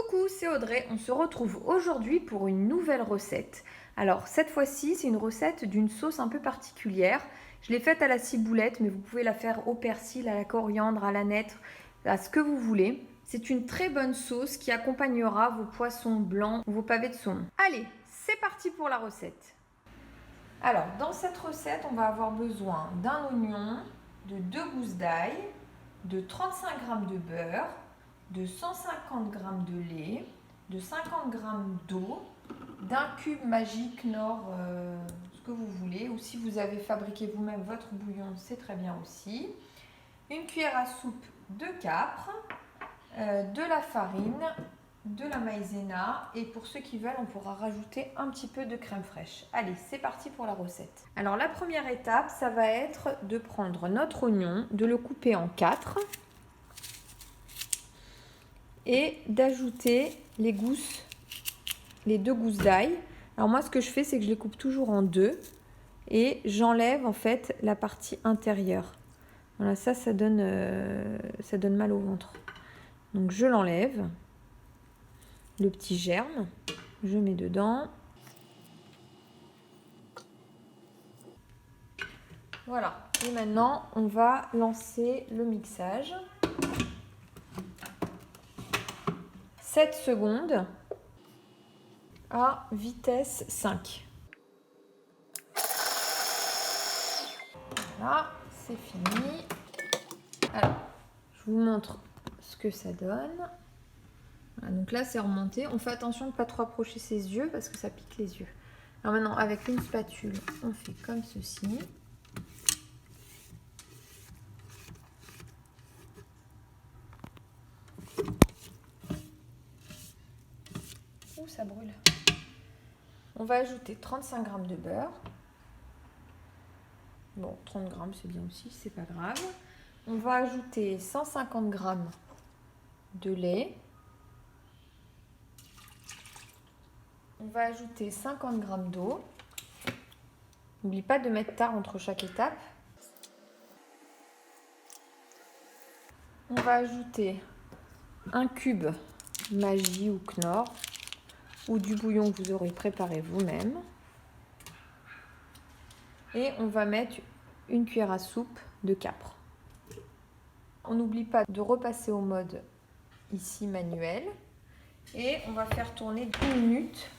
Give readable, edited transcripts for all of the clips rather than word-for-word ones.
Coucou, c'est Audrey. On se retrouve aujourd'hui pour une nouvelle recette. Alors cette fois-ci, c'est une recette d'une sauce un peu particulière. Je l'ai faite à la ciboulette, mais vous pouvez la faire au persil, à la coriandre, à l'aneth, à ce que vous voulez. C'est une très bonne sauce qui accompagnera vos poissons blancs ou vos pavés de saumon. Allez, c'est parti pour la recette. Alors, dans cette recette, on va avoir besoin d'un oignon, de 2 gousses d'ail, de 35 g de beurre, de 150 g de lait, de 50 g d'eau, d'un cube magique Knorr, ce que vous voulez, ou si vous avez fabriqué vous-même votre bouillon, c'est très bien aussi. Une cuillère à soupe de capre, de la farine, de la maïzena, et pour ceux qui veulent, on pourra rajouter un petit peu de crème fraîche. Allez, c'est parti pour la recette. Alors la première étape, ça va être de prendre notre oignon, de le couper en 4 et d'ajouter les 2 gousses d'ail. Alors moi, ce que je fais, c'est que je les coupe toujours en 2 et j'enlève en fait la partie intérieure. Voilà, ça donne mal au ventre. Donc je l'enlève. Le petit germe, je mets dedans. Voilà. Et maintenant, on va lancer le mixage. 7 secondes à vitesse 5. Voilà, c'est fini. Alors, je vous montre ce que ça donne. Voilà, donc là, c'est remonté. On fait attention de ne pas trop approcher ses yeux parce que ça pique les yeux. Alors maintenant, avec une spatule, on fait comme ceci. Ouh, ça brûle. On va ajouter 35 g de beurre. Bon, 30 g, c'est bien aussi, c'est pas grave. On va ajouter 150 g de lait. On va ajouter 50 g d'eau. N'oublie pas de mettre tard entre chaque étape. On va ajouter un cube Maggi ou Knorr ou du bouillon que vous aurez préparé vous-même. Et on va mettre une cuillère à soupe de capre. On n'oublie pas de repasser au mode ici manuel. Et on va faire tourner 2 minutes,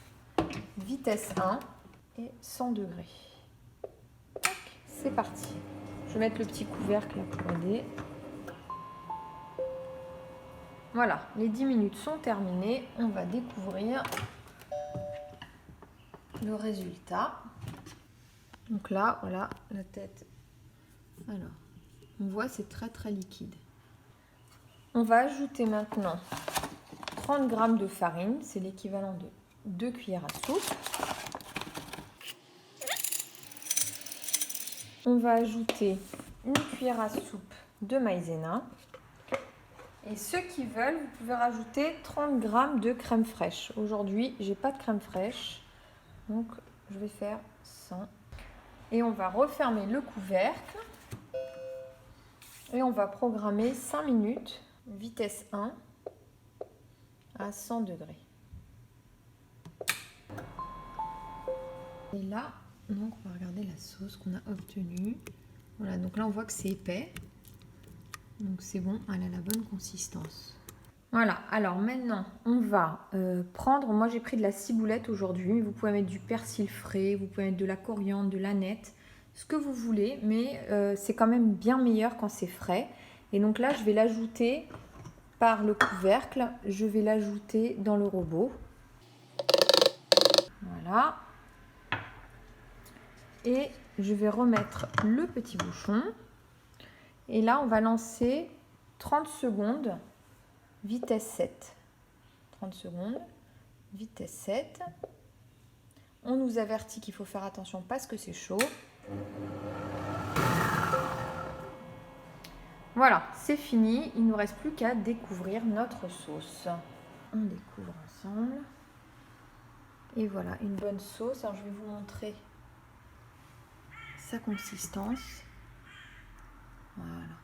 vitesse 1 et 100 degrés. C'est parti. Je vais mettre le petit couvercle là pour aider. Voilà, les 10 minutes sont terminées. On va découvrir le résultat. Donc là, voilà, la tête. Alors, on voit, c'est très très liquide. On va ajouter maintenant 30 g de farine, c'est l'équivalent de 2 cuillères à soupe. On va ajouter une cuillère à soupe de maïzena. Et ceux qui veulent, vous pouvez rajouter 30 g de crème fraîche. Aujourd'hui, j'ai pas de crème fraîche, donc je vais faire 100. Et on va refermer le couvercle. Et on va programmer 5 minutes, vitesse 1, à 100 degrés. Et là, donc on va regarder la sauce qu'on a obtenue. Voilà, donc là on voit que c'est épais. Donc c'est bon, elle a la bonne consistance. Voilà, alors maintenant on va prendre, moi j'ai pris de la ciboulette aujourd'hui. Vous pouvez mettre du persil frais, vous pouvez mettre de la coriandre, de l'aneth, ce que vous voulez. Mais c'est quand même bien meilleur quand c'est frais. Et donc là je vais l'ajouter par le couvercle. Je vais l'ajouter dans le robot. Voilà. Et je vais remettre le petit bouchon. Et là, on va lancer 30 secondes, vitesse 7. 30 secondes, vitesse 7. On nous avertit qu'il faut faire attention parce que c'est chaud. Voilà, c'est fini. Il ne nous reste plus qu'à découvrir notre sauce. On découvre ensemble. Et voilà, une bonne sauce. Alors, je vais vous montrer sa consistance. Voilà.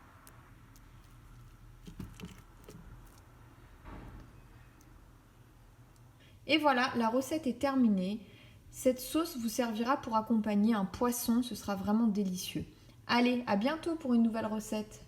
Et voilà, la recette est terminée. Cette sauce vous servira pour accompagner un poisson, ce sera vraiment délicieux. Allez, à bientôt pour une nouvelle recette.